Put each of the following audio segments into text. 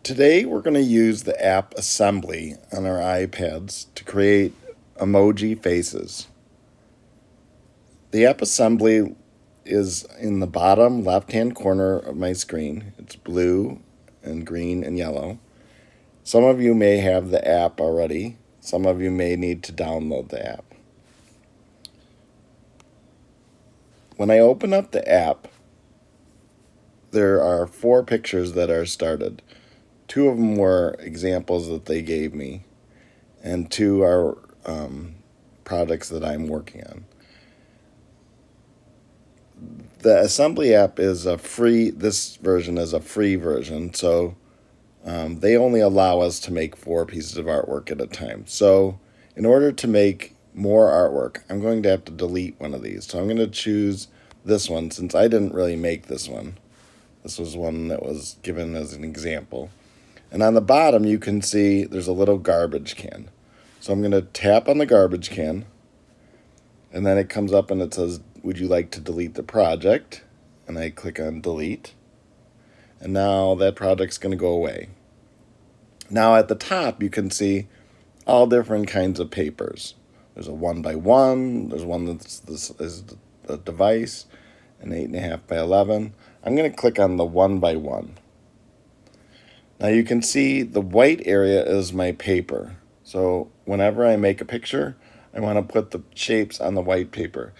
Today we're going to use the app Assembly on our iPads to create emoji faces. The app Assembly is in the bottom left-hand corner of my screen. It's blue and green and yellow. Some of you may have the app already. Some of you may need to download the app. When I open up the app, there are 4 pictures that are started. 2 of them were examples that they gave me, and 2 are projects that I'm working on. The Assembly app is this version is a free version, so they only allow us to make 4 pieces of artwork at a time. So in order to make more artwork, I'm going to have to delete one of these. So I'm going to choose this one since I didn't really make this one. This was one that was given as an example. And on the bottom, you can see there's a little garbage can. So I'm going to tap on the garbage can, and then it comes up and it says, would you like to delete the project? And I click on delete. And now that project's going to go away. Now at the top, you can see all different kinds of papers. There's a 1x1, there's one that's this is the device, an 8.5 by 11. I'm going to click on the 1x1. Now you can see the white area is my paper. So whenever I make a picture, I want to put the shapes on the white paper.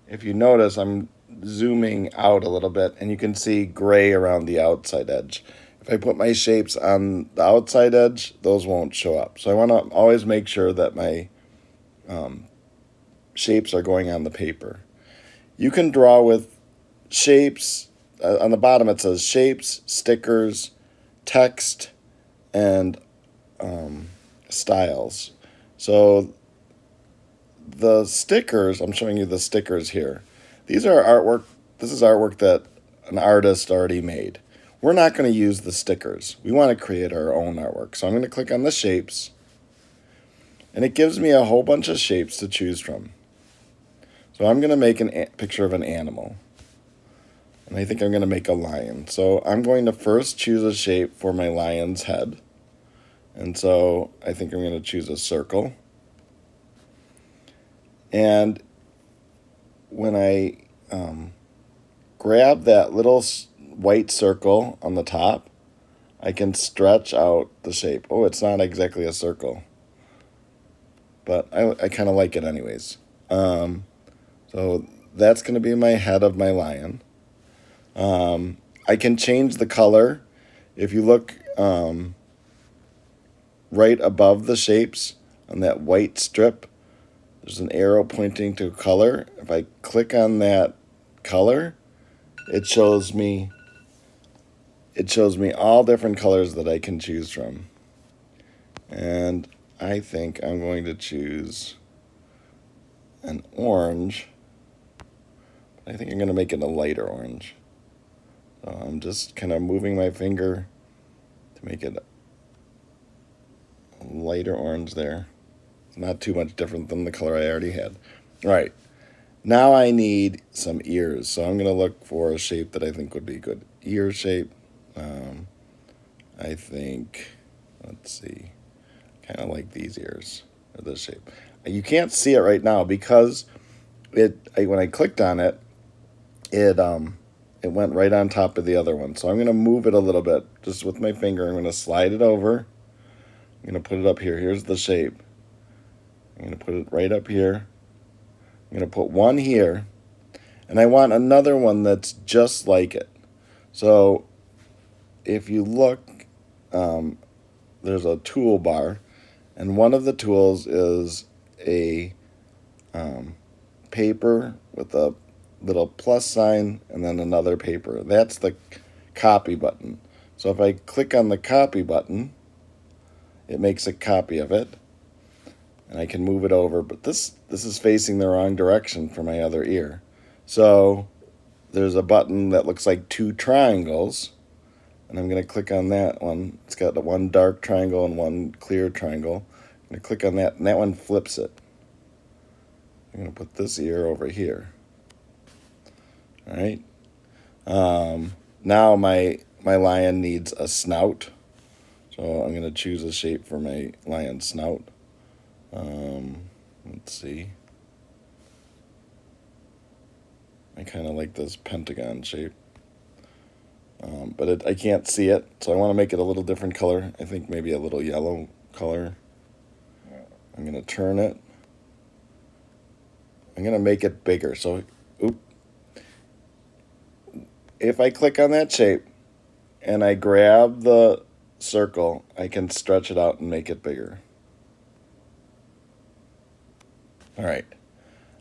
If you notice, I'm zooming out a little bit, and you can see gray around the outside edge. If I put my shapes on the outside edge, those won't show up. So I want to always make sure that my shapes are going on the paper. You can draw with shapes. On the bottom it says shapes, stickers, text, and styles. So the stickers, I'm showing you the stickers here. These are artwork. This is artwork that an artist already made. We're not going to use the stickers. We want to create our own artwork. So I'm going to click on the shapes, and it gives me a whole bunch of shapes to choose from. So I'm going to make a picture of an animal. And I think I'm going to make a lion. So I'm going to first choose a shape for my lion's head. And so I think I'm going to choose a circle. And when I grab that little white circle on the top, I can stretch out the shape. Oh, it's not exactly a circle, but I kind of like it anyways. So that's going to be my head of my lion. I can change the color. If you look right above the shapes on that white strip, there's an arrow pointing to color. If I click on that color, it shows me all different colors that I can choose from. And I think I'm going to choose an orange. I think I'm going to make it a lighter orange. So I'm just kind of moving my finger to make it a lighter orange there. It's not too much different than the color I already had. All right. Now I need some ears. So I'm going to look for a shape that I think would be a good ear shape. I think, let's see, kind of like these ears, or this shape. You can't see it right now because when I clicked on it, it went right on top of the other one. So I'm going to move it a little bit just with my finger. I'm going to slide it over. I'm going to put it up here. Here's the shape. I'm going to put it right up here. I'm going to put one here. And I want another one that's just like it. So if you look, there's a toolbar. And one of the tools is a paper with a little plus sign and then another paper. That's the copy button. So if I click on the copy button, it makes a copy of it, and I can move it over. But this is facing the wrong direction for my other ear. So there's a button that looks like 2 triangles, and I'm going to click on that one. It's got one dark triangle and one clear triangle. I'm going to click on that, and that one flips it. I'm going to put this ear over here. All right. Now my lion needs a snout. So I'm going to choose a shape for my lion snout. Let's see. I kind of like this pentagon shape. But I can't see it, so I want to make it a little different color. I think maybe a little yellow color. I'm going to turn it. I'm going to make it bigger. So, if I click on that shape and I grab the circle, I can stretch it out and make it bigger. All right.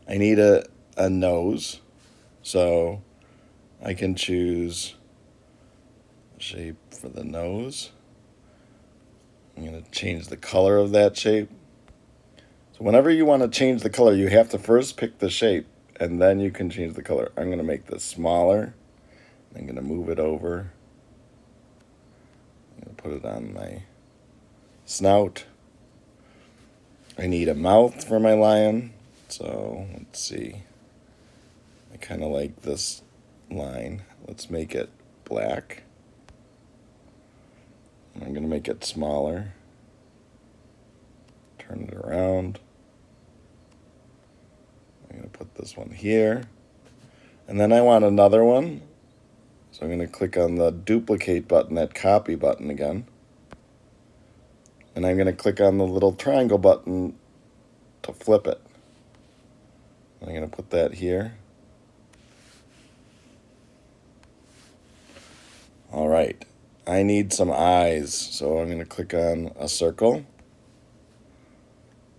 I need a nose, so I can choose a shape for the nose. I'm going to change the color of that shape. So whenever you want to change the color, you have to first pick the shape, and then you can change the color. I'm going to make this smaller. I'm going to move it over. I'm going to put it on my snout. I need a mouth for my lion. So let's see. I kind of like this line. Let's make it black. I'm going to make it smaller. Turn it around. I'm going to put this one here. And then I want another one. So I'm going to click on the duplicate button, that copy button again. And I'm going to click on the little triangle button to flip it. I'm going to put that here. All right. I need some eyes, so I'm going to click on a circle.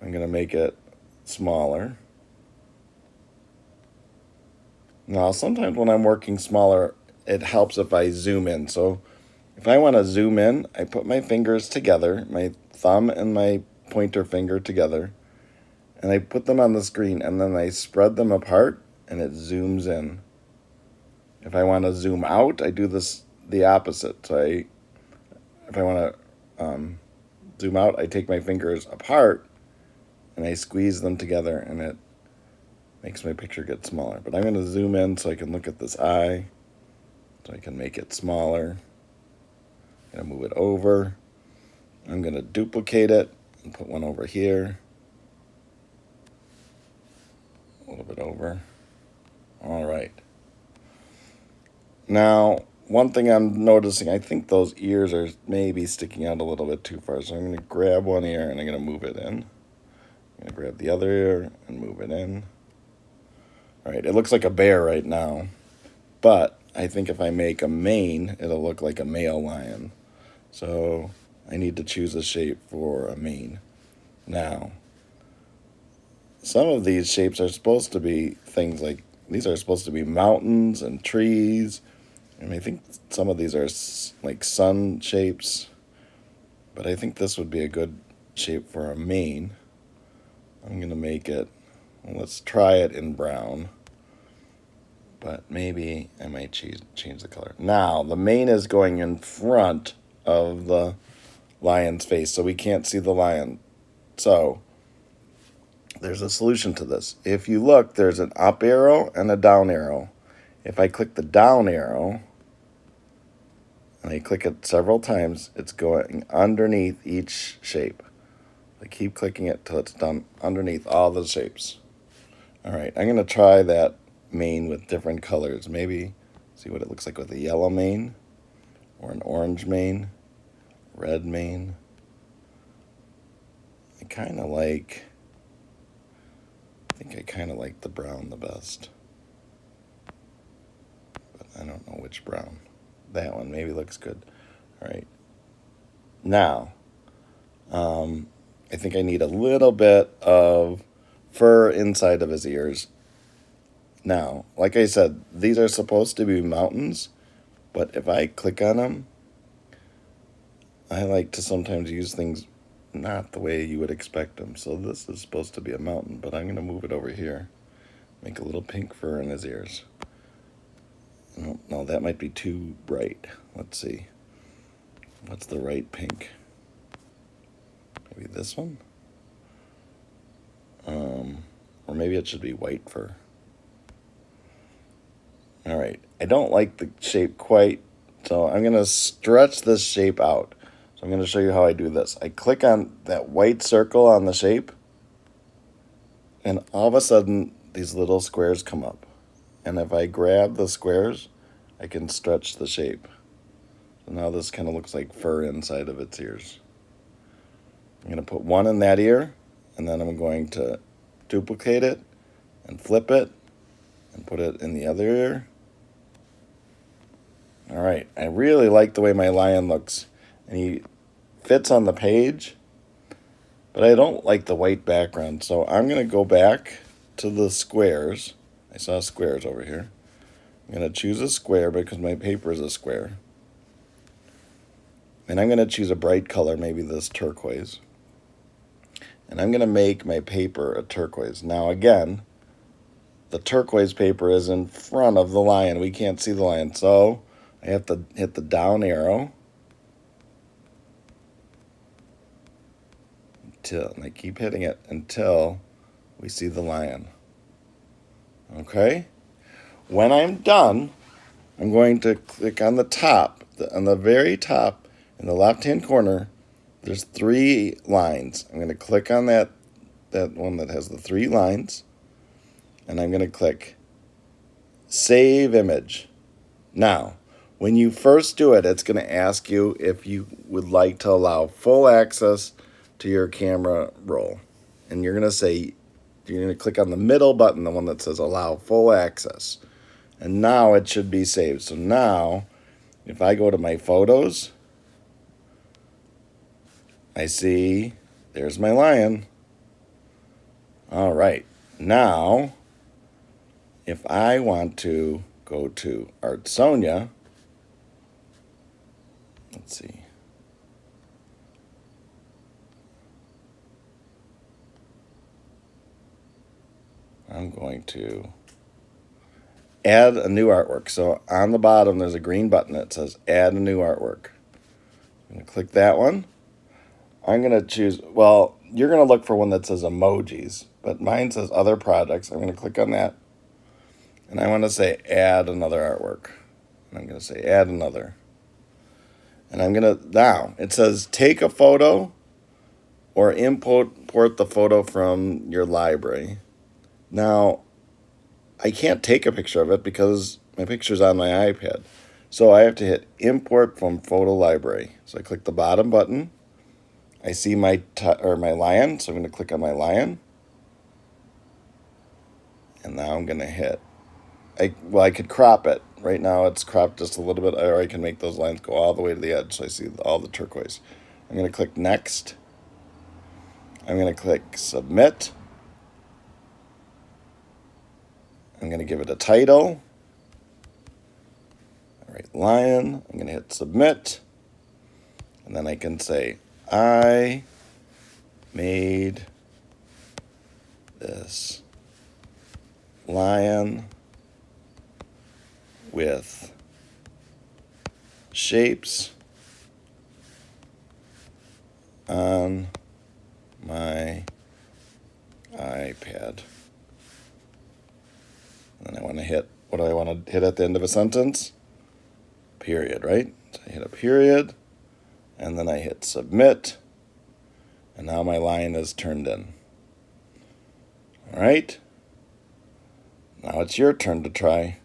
I'm going to make it smaller. Now, sometimes when I'm working smaller, it helps if I zoom in. So if I want to zoom in, I put my fingers together, my thumb and my pointer finger together, and I put them on the screen, and then I spread them apart, and it zooms in. If I want to zoom out, I do this the opposite. So if I want to zoom out, I take my fingers apart, and I squeeze them together, and it makes my picture get smaller. But I'm going to zoom in so I can look at this eye, so I can make it smaller. I'm going to move it over. I'm going to duplicate it and put one over here. A little bit over. All right. Now, one thing I'm noticing, I think those ears are maybe sticking out a little bit too far. So I'm going to grab one ear and I'm going to move it in. I'm going to grab the other ear and move it in. All right, it looks like a bear right now. But I think if I make a mane, it'll look like a male lion. So I need to choose a shape for a mane. Now, some of these shapes are supposed to be things like, these are supposed to be mountains and trees. And I think some of these are like sun shapes. But I think this would be a good shape for a mane. I'm going to make it, well, let's try it in brown. But maybe I might change the color. Now, the mane is going in front of the lion's face, so we can't see the lion. So there's a solution to this. If you look, there's an up arrow and a down arrow. If I click the down arrow, and I click it several times, it's going underneath each shape. I keep clicking it till it's done underneath all the shapes. All right, I'm going to try that mane with different colors. Maybe see what it looks like with a yellow mane, or an orange mane, red mane. I think I kind of like the brown the best. But I don't know which brown. That one maybe looks good. All right. Now, I think I need a little bit of fur inside of his ears. Now, like I said, these are supposed to be mountains, but if I click on them, I like to sometimes use things not the way you would expect them. So this is supposed to be a mountain, but I'm going to move it over here. Make a little pink fur in his ears. No, that might be too bright. Let's see. What's the right pink? Maybe this one? Or maybe it should be white fur. All right. I don't like the shape quite, so I'm going to stretch this shape out. So I'm going to show you how I do this. I click on that white circle on the shape, and all of a sudden these little squares come up. And if I grab the squares, I can stretch the shape. So now this kind of looks like fur inside of its ears. I'm going to put one in that ear, and then I'm going to duplicate it and flip it and put it in the other ear. All right, I really like the way my lion looks, and he fits on the page, but I don't like the white background, so I'm going to go back to the squares. I saw squares over here. I'm going to choose a square because my paper is a square. And I'm going to choose a bright color, maybe this turquoise. And I'm going to make my paper a turquoise. Now again, the turquoise paper is in front of the lion. We can't see the lion, so I have to hit the down arrow. And I keep hitting it until we see the lion. Okay? When I'm done, I'm going to click on the top, on the very top, in the left-hand corner, there's 3 lines. I'm going to click on that one that has the 3 lines, and I'm going to click Save Image. Now, when you first do it, it's going to ask you if you would like to allow full access to your camera roll. And you're going to click on the middle button, the one that says Allow Full Access. And now it should be saved. So now, if I go to my photos, I see there's my lion. All right. Now, if I want to go to Art Sonia, let's see. I'm going to add a new artwork. So on the bottom, there's a green button that says Add a New Artwork. I'm going to click that one. I'm going to choose, well, you're going to look for one that says emojis, but mine says Other Projects. I'm going to click on that. And I want to say Add Another Artwork. And I'm going to say Add Another. And I'm going to, now, it says take a photo or import the photo from your library. Now, I can't take a picture of it because my picture's on my iPad. So I have to hit Import from Photo Library. So I click the bottom button. I see my lion, so I'm going to click on my lion. And now I'm going to hit. I could crop it. Right now it's cropped just a little bit, or I can make those lines go all the way to the edge so I see all the turquoise. I'm going to click Next. I'm going to click Submit. I'm going to give it a title. All right, lion. I'm going to hit Submit. And then I can say, I made this lion with shapes on my iPad. And then I want to hit, what do I want to hit at the end of a sentence? Period, right? So I hit a period, and then I hit Submit, and now my line is turned in. All right? Now it's your turn to try.